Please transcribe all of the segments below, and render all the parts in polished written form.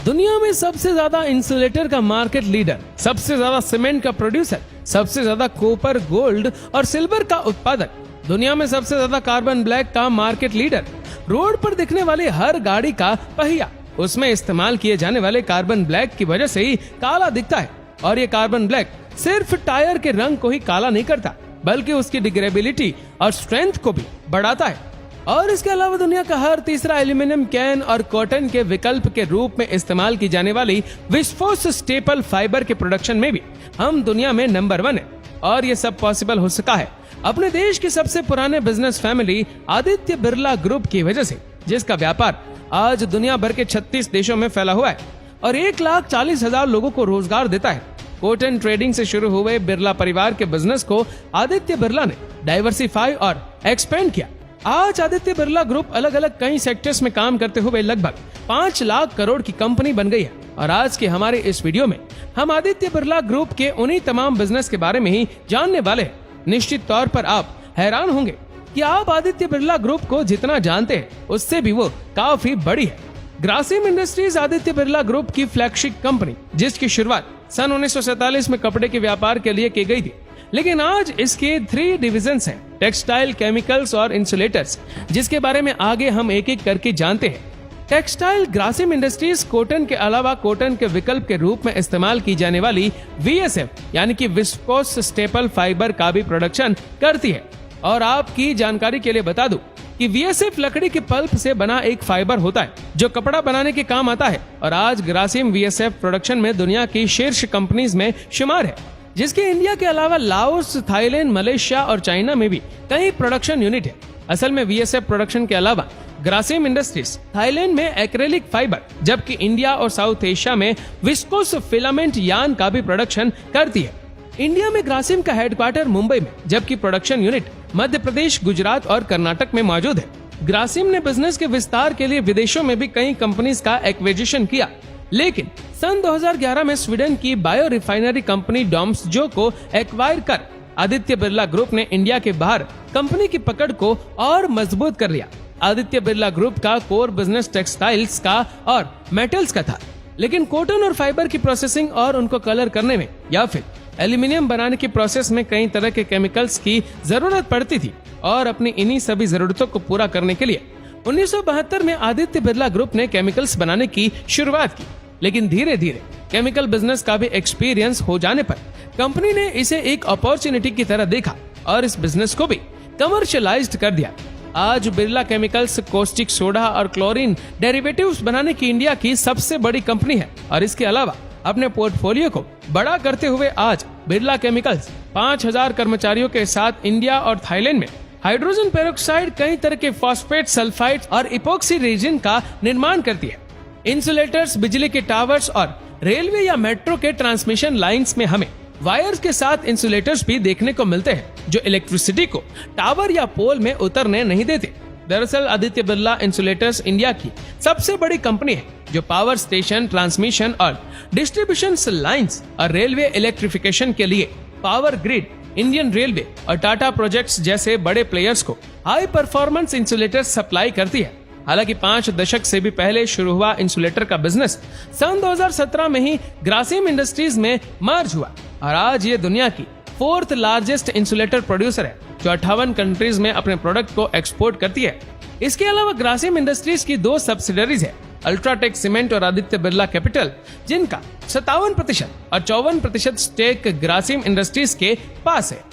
दुनिया में सबसे ज्यादा इंसुलेटर का मार्केट लीडर, सबसे ज्यादा सीमेंट का प्रोड्यूसर, सबसे ज्यादा कॉपर, गोल्ड और सिल्वर का उत्पादक, दुनिया में सबसे ज्यादा कार्बन ब्लैक का मार्केट लीडर, रोड पर दिखने वाली हर गाड़ी का पहिया, उसमें इस्तेमाल किए जाने वाले कार्बन ब्लैक की वजह से ही काला दिखता है। और ये कार्बन ब्लैक सिर्फ टायर के रंग को ही काला नहीं करता, बल्कि उसकी डिग्रेडेबिलिटी और स्ट्रेंथ को भी बढ़ाता है। और इसके अलावा दुनिया का हर तीसरा एल्यूमिनियम कैन और कॉटन के विकल्प के रूप में इस्तेमाल की जाने वाली विस्कोस स्टेपल फाइबर के प्रोडक्शन में भी हम दुनिया में नंबर 1 है। और ये सब पॉसिबल हो सका है अपने देश की सबसे पुराने business family Aditya Birla group की वजह से, जिसका व्यापार आज दुनिया भर के 36 देशों में फैला हुआ है और 1,40,000 लोगों को रोजगार देता है। कॉटन ट्रेडिंग से शुरू हुए बिरला परिवार के बिजनेस को आदित्य बिरला ने डाइवर्सिफाई और एक्सपेंड किया। आज आदित्य बिरला ग्रुप अलग अलग कई सेक्टर्स में काम करते हुए लगभग 5 लाख करोड़ की कंपनी बन गई है। और आज के हमारे इस वीडियो में हम आदित्य बिरला ग्रुप के उन्हीं तमाम बिजनेस के बारे में ही जानने वाले हैं। निश्चित तौर पर आप हैरान होंगे कि आप आदित्य बिरला ग्रुप को जितना जानते हैं उससे भी वो काफी बड़ी है। ग्रासिम इंडस्ट्रीज आदित्य बिरला ग्रुप की फ्लैगशिप कंपनी, जिसकी शुरुआत सन 1947 में कपड़े के व्यापार के लिए की गई थी, लेकिन आज इसके 3 डिविजन्स हैं, टेक्सटाइल, केमिकल्स और इंसुलेटर्स, जिसके बारे में आगे हम एक एक करके जानते हैं। टेक्सटाइल ग्रासिम इंडस्ट्रीज कॉटन के अलावा कॉटन के विकल्प के रूप में इस्तेमाल की जाने वाली VSF यानी कि विस्कोस स्टेपल फाइबर का भी प्रोडक्शन करती है। और आपकी जानकारी के लिए बता दूं कि VSF लकड़ी के पल्प से बना एक फाइबर होता है जो कपड़ा बनाने के काम आता है। और आज ग्रासिम VSF प्रोडक्शन में दुनिया की शीर्ष कंपनीज में शुमार है, जिसके इंडिया के अलावा लाओस, थाईलैंड, मलेशिया और चाइना में भी कई प्रोडक्शन यूनिट है। असल में VSF प्रोडक्शन के अलावा ग्रासिम इंडस्ट्रीज थाईलैंड में एक्रेलिक फाइबर, जबकि इंडिया और साउथ एशिया में विस्कोस फिलामेंट यार्न का भी प्रोडक्शन करती है। इंडिया में ग्रासिम का हेडक्वार्टर मुंबई में, जबकि प्रोडक्शन यूनिट मध्य प्रदेश, गुजरात और कर्नाटक में मौजूद है। ग्रासिम ने बिजनेस के विस्तार के लिए विदेशों में भी कई कंपनीज का एक्विजिशन किया, लेकिन सन 2011 में स्वीडन की बायो रिफाइनरी कंपनी डॉम्सजो को एक्वायर कर आदित्य बिरला ग्रुप ने इंडिया के बाहर कंपनी की पकड़ को और मजबूत कर लिया। आदित्य बिरला ग्रुप का कोर बिजनेस टेक्सटाइल्स का और मेटल्स का था, लेकिन कॉटन और फाइबर की प्रोसेसिंग और उनको कलर करने में या फिर एल्यूमिनियम बनाने की प्रोसेस में कई तरह के केमिकल्स की जरूरत पड़ती थी। और अपनी इन्हीं सभी जरूरतों को पूरा करने के लिए 1972 में आदित्य बिरला ग्रुप ने केमिकल्स बनाने की शुरुआत की, लेकिन धीरे धीरे केमिकल बिजनेस का भी एक्सपीरियंस हो जाने पर कंपनी ने इसे एक अपॉर्चुनिटी की तरह देखा और इस बिजनेस को भी कमर्शियलाइज्ड कर दिया। आज बिरला केमिकल्स कॉस्टिक सोडा और क्लोरीन डेरिवेटिव्स बनाने की इंडिया की सबसे बड़ी कंपनी है। और इसके अलावा अपने पोर्टफोलियो को बड़ा करते हुए आज बिरला केमिकल्स 5,000 कर्मचारियों के साथ इंडिया और थाईलैंड में हाइड्रोजन पेरोक्साइड, कई तरह के फॉस्फेट, सल्फाइड और इपोक्सी रेजिन का निर्माण करती है। इंसुलेटर्स, बिजली के टावर्स और रेलवे या मेट्रो के ट्रांसमिशन लाइंस में हमें वायर्स के साथ इंसुलेटर्स भी देखने को मिलते हैं, जो इलेक्ट्रिसिटी को टावर या पोल में उतरने नहीं देते। दरअसल आदित्य बिरला इंसुलेटर्स इंडिया की सबसे बड़ी कंपनी है, जो पावर स्टेशन, ट्रांसमिशन और डिस्ट्रीब्यूशन लाइंस और रेलवे इलेक्ट्रिफिकेशन के लिए पावर ग्रिड, इंडियन रेलवे और टाटा प्रोजेक्ट्स जैसे बड़े प्लेयर्स को हाई परफॉर्मेंस इंसुलेटर सप्लाई करती है। हालांकि 5 दशक से भी पहले शुरू हुआ इंसुलेटर का बिजनेस सन 2017 में ही ग्रासिम इंडस्ट्रीज में मर्ज हुआ और आज ये दुनिया की 4th लार्जेस्ट इंसुलेटर प्रोड्यूसर है, जो 58 कंट्रीज में अपने प्रोडक्ट को एक्सपोर्ट करती है। इसके अलावा ग्रासिम इंडस्ट्रीज की 2 सब्सिडरीज है, अल्ट्राटेक सीमेंट और आदित्य बिरला कैपिटल, जिनका 57% और 54% स्टेक ग्रासिम इंडस्ट्रीज के पास है।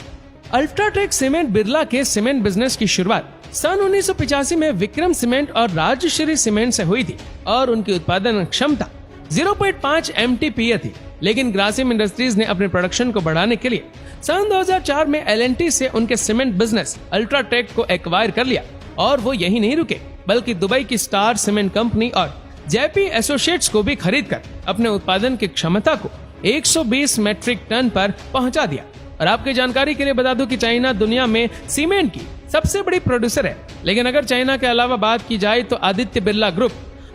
अल्ट्राटेक सीमेंट बिरला के सीमेंट बिजनेस की शुरुआत सन 1985 में विक्रम सीमेंट और राजश्री सीमेंट से हुई थी और उनकी उत्पादन क्षमता 0.5 MTPA थी। लेकिन ग्रासिम इंडस्ट्रीज ने अपने प्रोडक्शन को बढ़ाने के लिए सन 2004 में L&T से उनके सीमेंट बिजनेस अल्ट्राटेक को एक्वायर कर लिया। और वो यही नहीं रुके, बल्कि दुबई की स्टार सीमेंट कंपनी और जेपी एसोसिएट्स को भी खरीदकर अपने उत्पादन की क्षमता को 120 मेट्रिक टन पर पहुंचा दिया। और आपकी जानकारी के लिए बता दूं कि चाइना दुनिया में सीमेंट की सबसे बड़ी प्रोड्यूसर है, लेकिन अगर चाइना के अलावा बात की जाए तो आदित्य बिरला ग्रुप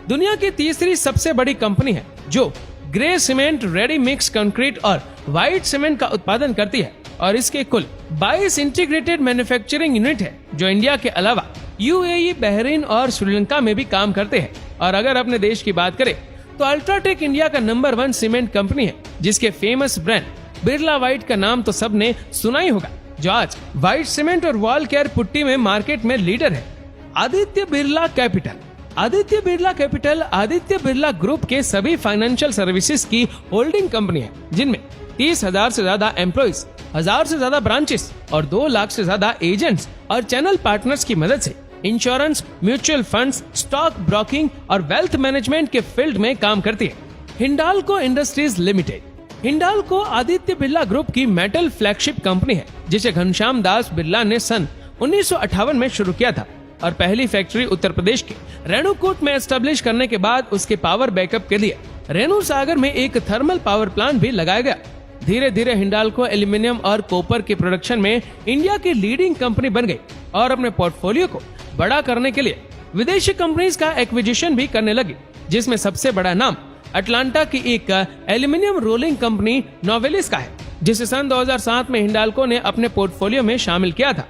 दुनिया की 3री सबसे बड़ी कंपनी है, जो grey cement, ready mix concrete और व्हाइट सीमेंट का उत्पादन करती है। और इसके कुल 22 इंटीग्रेटेड मैन्युफैक्चरिंग यूनिट है, जो इंडिया के अलावा UAE, बहरीन और श्रीलंका में भी काम करते हैं। और अगर अपने देश की बात करें तो अल्ट्राटेक इंडिया का नंबर 1 सीमेंट कंपनी है, जिसके फेमस ब्रांड बिरला व्हाइट का नाम तो सबने सुना ही होगा, जो आज व्हाइट सीमेंट और वॉल केयर पुट्टी में मार्केट में लीडर है। आदित्य बिरला कैपिटल आदित्य बिरला ग्रुप के सभी फाइनेंशियल सर्विसेज की होल्डिंग कंपनी है, जिनमें 30,000 से ज्यादा एम्प्लॉइज, 1000 से ज्यादा ब्रांचेस और 2 लाख से ज्यादा एजेंट्स और चैनल पार्टनर्स की मदद से insurance, mutual funds, stock broking और वेल्थ मैनेजमेंट के फील्ड में काम करती है। Hindalco industries limited. Hindalco Aditya Birla group की मेटल फ्लैगशिप कंपनी है, जिसे घनश्याम दास बिरला ने सन 1958 में शुरू किया था और पहली फैक्ट्री उत्तर प्रदेश के रेणुकूट में एस्टेब्लिश करने के बाद उसके पावर बैकअप के लिए रेणु सागर में एक थर्मल पावर प्लांट भी लगाया गया। धीरे धीरे हिंडाल्को एल्यूमिनियम और कॉपर के प्रोडक्शन में इंडिया की लीडिंग कंपनी बन गई और अपने पोर्टफोलियो को बड़ा करने के लिए विदेशी कंपनीज का एक्विजिशन भी करने लगी, जिसमें सबसे बड़ा नाम अटलांटा की एक एल्यूमिनियम रोलिंग कंपनी नोवेलिस का है, जिसे सन 2007 में हिंडाल्को ने अपने पोर्टफोलियो में शामिल किया था।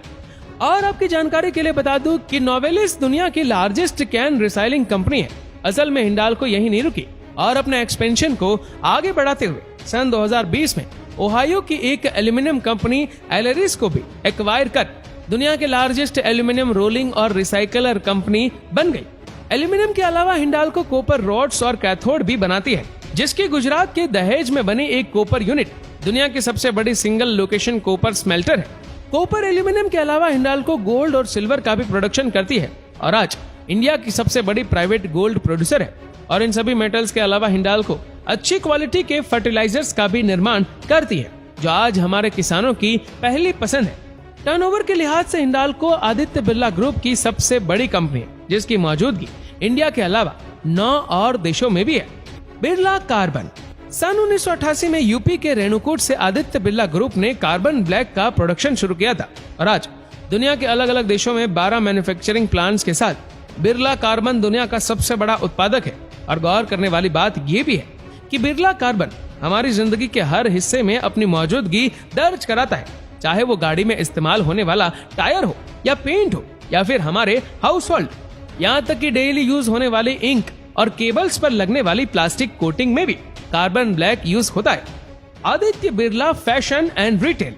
और आपकी जानकारी के लिए बता दूं कि नोवेलिस दुनिया की लार्जेस्ट कैन रिसाइलिंग कंपनी है। असल में हिंडाल्को यही नहीं रुकी और अपने एक्सपेंशन को आगे बढ़ाते हुए सन 2020 में ओहायो की एक एल्यूमिनियम कंपनी एलेरिस को भी एक्वायर कर दुनिया के लार्जेस्ट एल्यूमिनियम रोलिंग और रिसाइकलर कंपनी बन गई। एल्यूमिनियम के अलावा हिंडाल्को कॉपर रॉड्स और कैथोड भी बनाती है, जिसकी गुजरात के दहेज में बनी एक कॉपर यूनिट दुनिया की सबसे बड़ी सिंगल लोकेशन कॉपर स्मेल्टर है। कॉपर एल्यूमिनियम के अलावा हिंडाल्को गोल्ड और सिल्वर का भी प्रोडक्शन करती है और आज इंडिया की सबसे बड़ी प्राइवेट गोल्ड प्रोड्यूसर है। और इन सभी मेटल्स के अलावा हिंडाल्को अच्छी क्वालिटी के फर्टिलाइजर्स का भी निर्माण करती है, जो आज हमारे किसानों की पहली पसंद है। टर्नओवर के लिहाज से हिंडाल्को आदित्य बिरला ग्रुप की सबसे बड़ी कंपनी है, जिसकी मौजूदगी इंडिया के अलावा 9 और देशों में भी है। बिरला कार्बन। सन 1988 में यूपी के रेणुकूट से आदित्य बिरला ग्रुप ने कार्बन ब्लैक का प्रोडक्शन शुरू किया था और आज दुनिया के अलग अलग देशों में 12 मैन्युफैक्चरिंग प्लांट्स के साथ बिरला कार्बन दुनिया का सबसे बड़ा उत्पादक है। और गौर करने वाली बात ये भी है कि बिरला कार्बन हमारी जिंदगी के हर हिस्से में अपनी मौजूदगी दर्ज कराता है, चाहे वो गाड़ी में इस्तेमाल होने वाला टायर हो या पेंट हो या फिर हमारे हाउस होल्ड, यहाँ तक कि डेली यूज होने वाली इंक और केबल्स पर लगने वाली प्लास्टिक कोटिंग में भी कार्बन ब्लैक यूज होता है। Aditya Birla fashion and retail.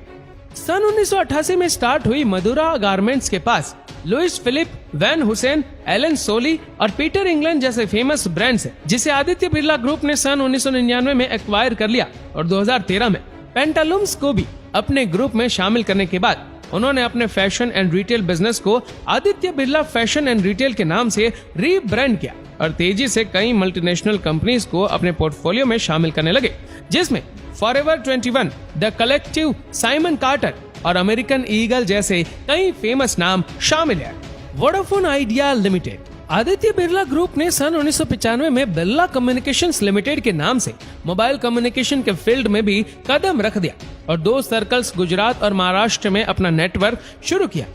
सन 1988 में स्टार्ट हुई मधुरा गारमेंट्स के पास Louis Philippe, Van Heusen, Allen Solly और पीटर इंग्लैंड जैसे फेमस ब्रांड्स हैं, जिसे आदित्य बिरला ग्रुप ने सन 1999 में एक्वायर कर लिया और 2013 में पेंटालूम्स को भी अपने ग्रुप में शामिल करने के बाद उन्होंने अपने फैशन एंड रिटेल बिजनेस को Aditya Birla fashion and retail के नाम से रीब्रांड किया और तेजी से कई मल्टीनेशनल कंपनीज को अपने पोर्टफोलियो में शामिल करने लगे, जिसमें forever 21, the collective, Simon Carter और अमेरिकन ईगल जैसे कई फेमस नाम शामिल हैं। Vodafone Idea Limited. Aditya Birla group ने सन 1995 में बिरला कम्युनिकेशंस लिमिटेड के नाम से मोबाइल कम्युनिकेशन के फील्ड में भी कदम रख दिया और 2 सर्कल्स गुजरात और महाराष्ट्र में अपना नेटवर्क शुरू किया।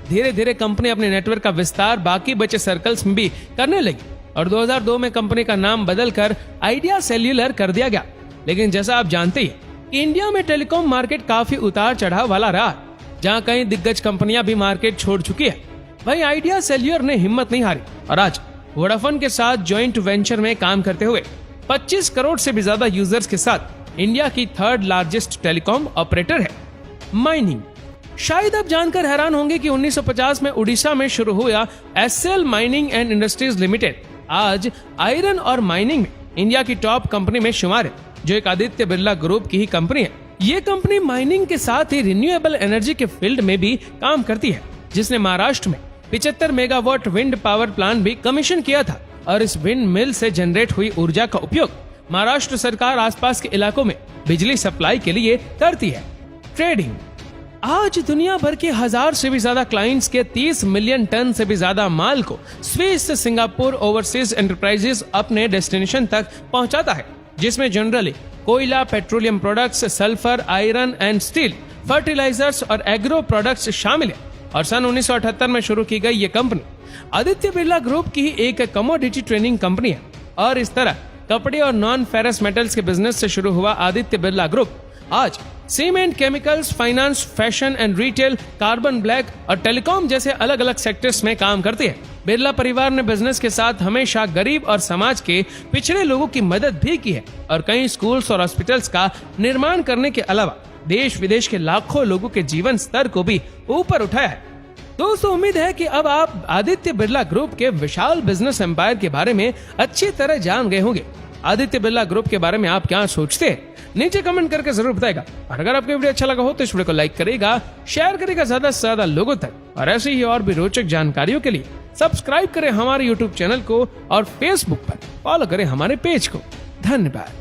धीरे धीरे कंपनी अपने नेटवर्क का विस्तार बाकी बचे सर्कल्स में भी करने लगी और 2002 में कंपनी का नाम बदलकर आइडिया सेल्यूलर कर दिया गया। लेकिन जैसा आप जानते हैं कि इंडिया में टेलीकॉम मार्केट काफी उतार चढ़ाव वाला रहा, जहां कई दिग्गज कंपनियां भी मार्केट छोड़ चुकी है, वहीं आइडिया सेल्यूलर ने हिम्मत नहीं हारी और आज वोडाफोन के साथ जॉइंट वेंचर में काम करते हुए 25 करोड़ से भी ज्यादा यूजर्स के साथ इंडिया की 3rd लार्जेस्ट टेलीकॉम ऑपरेटर है। माइनिंग। शायद आप जानकर हैरान होंगे कि 1950 में उड़ीसा में शुरू हुआ SL mining and industries limited आज आयरन और माइनिंग में इंडिया की टॉप कंपनी में शुमार है, जो एक आदित्य बिरला ग्रुप की ही कंपनी है। ये कंपनी माइनिंग के साथ ही रिन्यूएबल एनर्जी के फील्ड में भी काम करती है, जिसने महाराष्ट्र में 75 मेगावाट विंड पावर प्लांट भी कमीशन किया था और इस विंड मिल से जनरेट हुई ऊर्जा का उपयोग महाराष्ट्र सरकार आसपास के इलाकों में बिजली सप्लाई के लिए करती है। ट्रेडिंग। आज दुनिया भर के 1000 से भी ज्यादा क्लाइंट्स के 30 मिलियन टन से भी ज्यादा माल को स्विस, सिंगापुर ओवरसीज एंटरप्राइजेस अपने डेस्टिनेशन तक पहुंचाता है, जिसमें जनरली कोयला, petroleum products, sulphur, iron and steel, fertilizers और एग्रो प्रोडक्ट्स शामिल है। और सन 1978 में शुरू की गई ये कंपनी आदित्य बिरला ग्रुप की ही एक कमोडिटी ट्रेडिंग कंपनी है और इस तरह कपड़े और नॉन फेरस मेटल्स के बिजनेस से शुरू हुआ आदित्य बिरला ग्रुप आज cement, chemicals, finance, fashion and retail, carbon black और टेलीकॉम जैसे अलग अलग सेक्टर्स में काम करती है। बिरला परिवार ने बिजनेस के साथ हमेशा गरीब और समाज के पिछड़े लोगों की मदद भी की है और कई स्कूल्स और हॉस्पिटल्स का निर्माण करने के अलावा देश विदेश के लाखों लोगों के जीवन स्तर को भी ऊपर उठाया है। दोस्तों, उम्मीद है कि अब आप आदित्य बिरला ग्रुप के विशाल बिजनेस एम्पायर के बारे में अच्छी तरह जान गए होंगे। आदित्य बिरला ग्रुप के बारे में आप क्या सोचते हैं, नीचे कमेंट करके जरूर बताएगा। और अगर आपको वीडियो अच्छा लगा हो तो इस वीडियो को लाइक करेगा, शेयर करेगा ज्यादा से ज्यादा लोगों तक, और ऐसे ही और भी रोचक जानकारियों के लिए सब्सक्राइब करें हमारे यूट्यूब चैनल को और फेसबुक पर फॉलो करें हमारे पेज को। धन्यवाद।